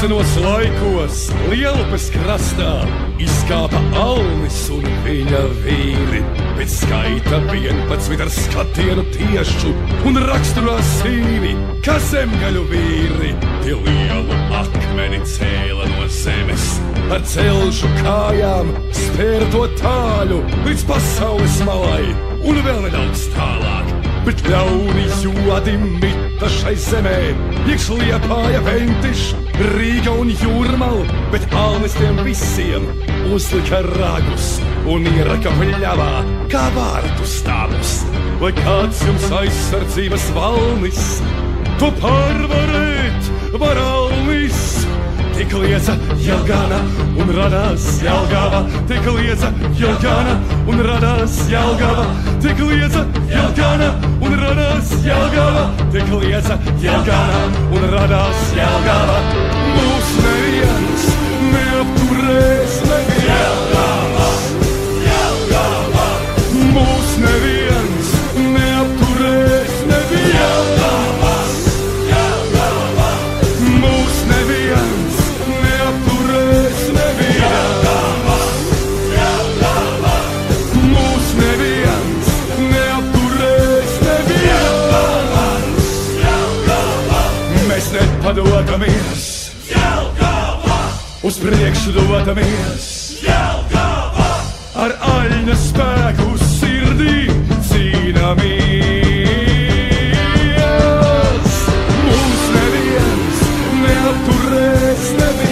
Senos laikos Lielupes krastā izkāpa Alnis un viņa vīri. Pēc skaita 11 ar skatienu tiešu un raksturā sīvi, kā zemgaļu vīri. Tie lielu akmeni cēla no zemes, ar celšu kājām spēra to tāļu līdz pasaules malai un vēl nedaudz tālāk. Bet ļauni jodi mita šai zemē, iekš Liepāja, Ventiš, Rīga un Jūrmal, bet Alnis tiem visiem uzlika ragus un ieraka pļavā kā vārtu stāvus. Vai kāds jums aizsardzības valnis, to pārvarēt var Alnis? Tik liedza Jelgava un radās Jelgava, tik liedza Jelgava un radās Jelgava, tik liedza Jelgava un radās Jelgava, tik liedza Jelgava un radās Jelgava. Mūs neviens neapturēs, Jelgava, Jelgava. Mūs neviens neapturēs, Jelgava, Jelgava. Mūs neviens nepadodamies, Jelgava! Uz priekšu dodamies, Jelgava! Ar aļņa spēku sirdī cīnāmies. Mūs neviens neapturēs, neviens.